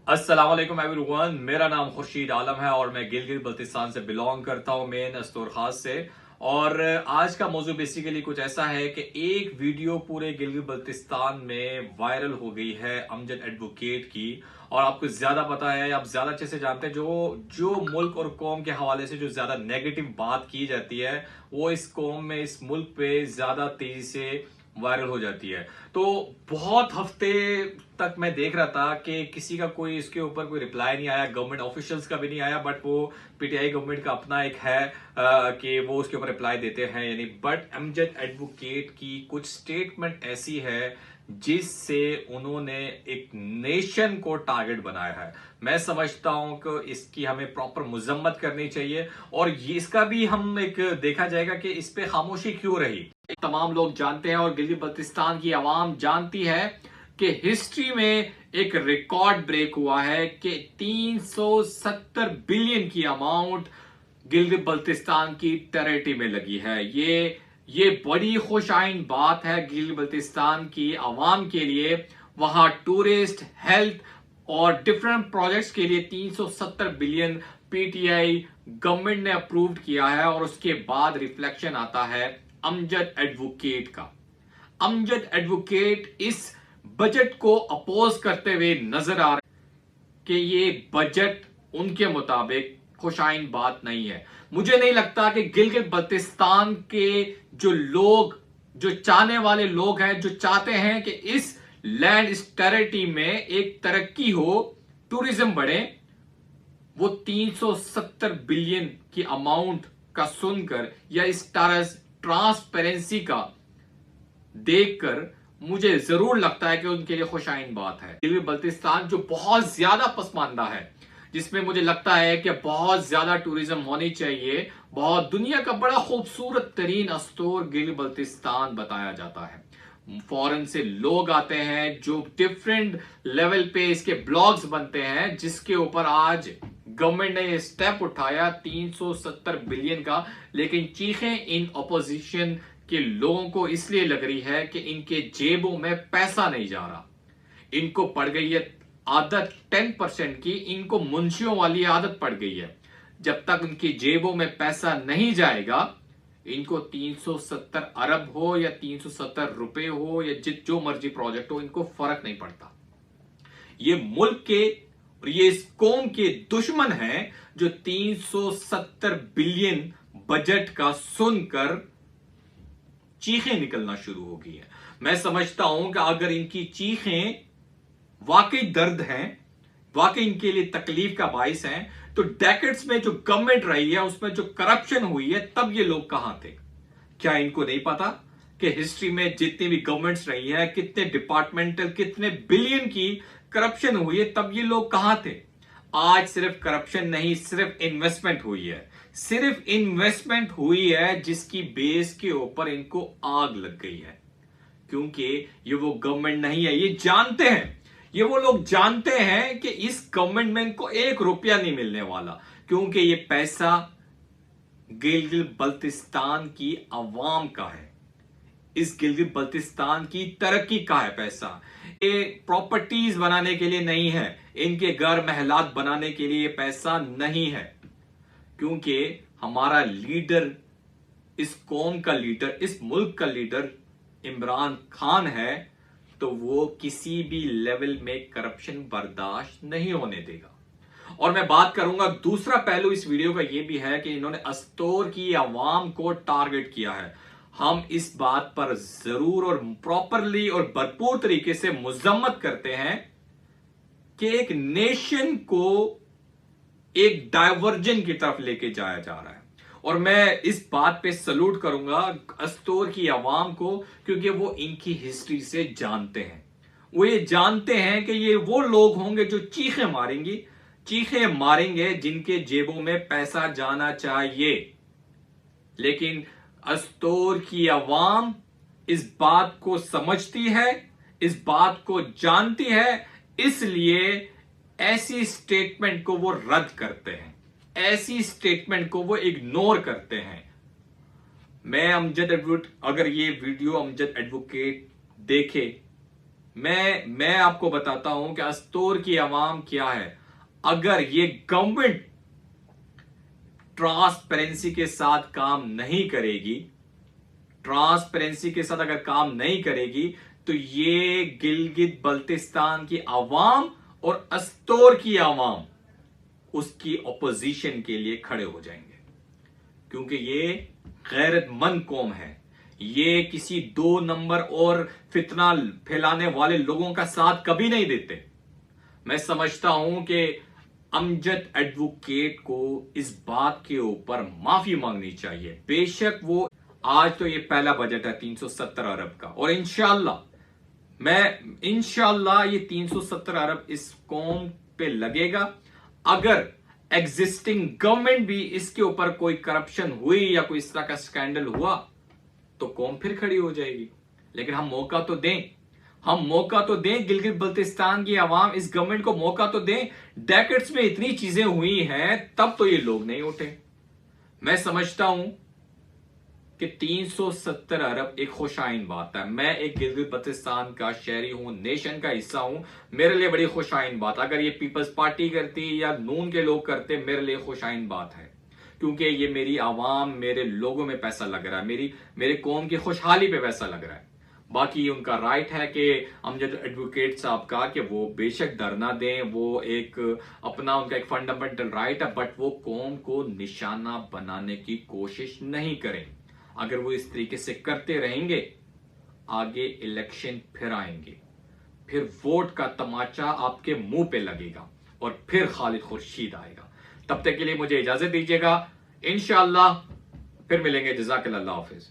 अस्सलाम वालेकुम एवरीवन। मेरा नाम खुर्शीद आलम है और मैं गिलगित बल्तिस्तान से बिलोंग करता हूं, मेन अस्तूर खास से। और आज का मौजू बेसिकली कुछ ऐसा है कि एक वीडियो पूरे गिलगित बल्तिस्तान में वायरल हो गई है अमजद एडवोकेट की। और आपको ज्यादा पता है, आप ज्यादा अच्छे से जानते हैं, जो जो मुल्क और कौम के हवाले से जो ज्यादा नेगेटिव बात की जाती है वो इस कौम में, इस मुल्क पे ज्यादा तेजी से वायरल हो जाती है। तो बहुत हफ्ते तक मैं देख रहा था कि किसी का कोई इसके ऊपर कोई रिप्लाई नहीं आया, गवर्नमेंट ऑफिशियल्स का भी नहीं आया। बट वो पीटीआई गवर्नमेंट का अपना एक है कि वो उसके ऊपर रिप्लाई देते हैं यानी। बट अमजद एडवोकेट की कुछ स्टेटमेंट ऐसी है जिससे उन्होंने एक नेशन को टारगेट बनाया है। मैं समझता हूं कि इसकी हमें प्रॉपर मजम्मत करनी चाहिए और ये इसका भी हम एक देखा जाएगा कि इस पे खामोशी क्यों रही। तमाम लोग जानते हैं और गिलगित बल्तिस्तान की आवाम जानती है कि हिस्ट्री में एक रिकॉर्ड ब्रेक हुआ है कि 370 बिलियन की अमाउंट गिलगित बल्तिस्तान की टेरिटरी में लगी है। ये बड़ी खुशाइन बात है गिलगित बल्तिस्तान की आवाम के लिए। वहां टूरिस्ट, हेल्थ और डिफरेंट प्रोजेक्ट्स के लिए 370 बिलियन पीटीआई गवर्नमेंट ने अप्रूव किया है। और उसके बाद रिफ्लेक्शन आता है अमजद एडवोकेट का। अमजद एडवोकेट इस बजट को अपोज करते हुए नजर आ रहे कि ये बजट उनके मुताबिक खुशाइन बात नहीं है। मुझे नहीं लगता कि गिलगित बल्तिस्तान के जो लोग, जो चाहने वाले लोग हैं, जो चाहते हैं कि इस लैंड, इस टेरिटरी में एक तरक्की हो, टूरिज्म बढ़े, वो 370 बिलियन की अमाउंट का सुनकर या इस ट्रांसपेरेंसी का देखकर मुझे जरूर लगता है कि उनके लिए खुशाइन बात है। गिलगित बल्तिस्तान जो बहुत ज्यादा पसमानदा है, जिसमें मुझे लगता है कि बहुत ज्यादा टूरिज्म होनी चाहिए, बहुत दुनिया का बड़ा खूबसूरत तरीन अस्तूर गिलगित बल्तिस्तान बताया जाता है। फॉरेन से लोग आते हैं, जो डिफरेंट लेवल पे इसके ब्लॉग्स बनते हैं, जिसके ऊपर आज गवर्नमेंट ने स्टेप उठाया 370 बिलियन का। लेकिन चीखें इन ऑपोजिशन के लोगों को इसलिए लग रही है कि इनके जेबों में पैसा नहीं जा रहा। इनको पड़ गई है आदत 10% की, इनको मुंशियों वाली आदत पड़ गई है। जब तक उनकी जेबों में पैसा नहीं जाएगा, इनको 370 अरब हो या 370 रुपए हो या जो मर्जी प्रोजेक्ट हो, इनको फर्क नहीं पड़ता। ये मुल्क के और ये इस कौम के दुश्मन हैं जो 370 बिलियन बजट का सुनकर चीखें निकलना शुरू हो गई है। मैं समझता हूं कि अगर इनकी चीखें वाकई दर्द हैं, वाकई इनके लिए तकलीफ का बाइस हैं, तो डेकेड्स में जो गवर्नमेंट रही है उसमें जो करप्शन हुई है, तब ये लोग कहां थे? क्या इनको नहीं पता कि हिस्ट्री में जितनी भी गवर्नमेंट्स रही है, कितने डिपार्टमेंटल, कितने बिलियन की करप्शन हुई है, तब ये लोग कहां थे? आज सिर्फ करप्शन नहीं, सिर्फ इन्वेस्टमेंट हुई है। सिर्फ इन्वेस्टमेंट हुई है जिसकी बेस के ऊपर इनको आग लग गई है। क्योंकि ये वो गवर्नमेंट नहीं है, ये जानते हैं, ये वो लोग जानते हैं कि इस गवर्नमेंट में इनको 1 रुपया नहीं मिलने वाला। क्योंकि ये पैसा गिलगित बल्तिस्तान की आवाम का है, इस गिलगित बल्तिस्तान की तरक्की का है पैसा। ये प्रॉपर्टीज बनाने के लिए नहीं है, इनके घर महलात बनाने के लिए पैसा नहीं है। क्योंकि हमारा लीडर, इस कौम का लीडर, इस मुल्क का लीडर इमरान खान है, तो वो किसी भी लेवल में करप्शन बर्दाश्त नहीं होने देगा। और मैं बात करूंगा, दूसरा पहलू इस वीडियो का यह भी है कि इन्होंने अस्तूर की आवाम को टारगेट किया है। हम इस बात पर जरूर और प्रॉपरली और भरपूर तरीके से मजम्मत करते हैं कि एक नेशन को एक डायवर्जन की तरफ लेके जाया जा रहा है। और मैं इस बात पे सलूट करूंगा अस्तूर की आवाम को, क्योंकि वो इनकी हिस्ट्री से जानते हैं। वो ये जानते हैं कि ये वो लोग होंगे जो चीखें मारेंगे जिनके जेबों में पैसा जाना चाहिए। लेकिन अस्तूर की आवाम इस बात को समझती है, इस बात को जानती है, इसलिए ऐसी स्टेटमेंट को वो रद्द करते हैं, ऐसी स्टेटमेंट को वो इग्नोर करते हैं। मैं अमजद एडवोकेट, अगर ये वीडियो अमजद एडवोकेट देखे मैं आपको बताता हूं कि अस्तोर की आवाम क्या है। अगर ये गवर्नमेंट ट्रांसपेरेंसी के साथ काम नहीं करेगी, ट्रांसपेरेंसी के साथ अगर काम नहीं करेगी, तो ये गिलगित बल्तिस्तान की आवाम और अस्तोर की आवाम उसकी ऑपोजिशन के लिए खड़े हो जाएंगे, क्योंकि ये गैरतमंद कौम है। ये किसी 2 नंबर और फितना फैलाने वाले लोगों का साथ कभी नहीं देते। मैं समझता हूं कि अमजद एडवोकेट को इस बात के ऊपर माफी मांगनी चाहिए। बेशक वो आज तो ये पहला बजट है 370 अरब का, और इंशाल्लाह ये 370 अरब इस कौम पे लगेगा। अगर एग्जिस्टिंग गवर्नमेंट भी इसके ऊपर कोई करप्शन हुई या कोई इस तरह का स्कैंडल हुआ तो कौम फिर खड़ी हो जाएगी। लेकिन हम मौका तो दें, गिलगित बल्तिस्तान की आवाम इस गवर्नमेंट को मौका तो दें। डेकेड्स में इतनी चीजें हुई हैं, तब तो ये लोग नहीं उठे। मैं समझता हूं कि 370 अरब एक खुशाइन बात है। मैं एक गिलगित बल्तिस्तान का शहरी हूं, नेशन का हिस्सा हूं, मेरे लिए बड़ी खुशाइन बात। अगर ये पीपल्स पार्टी करती या नून के लोग करते, मेरे लिए खुशाइन बात है, क्योंकि ये मेरी आवाम, मेरे लोगों में पैसा लग रहा है, मेरे कौम की खुशहाली पे पैसा लग रहा है। बाकी उनका राइट है कि अमजद एडवोकेट साहब का कि वो बेशक धरना दें, वो एक अपना उनका एक फंडामेंटल राइट है, बट वो कौम को निशाना बनाने की कोशिश नहीं करें। अगर वो इस तरीके से करते रहेंगे, आगे इलेक्शन फिर आएंगे, फिर वोट का तमाचा आपके मुंह पे लगेगा और फिर खालिद खुर्शीद आएगा। तब तक के लिए मुझे इजाजत दीजिएगा, इंशाअल्लाह फिर मिलेंगे। जज़ाकल्लाह, अल्लाह हाफिज।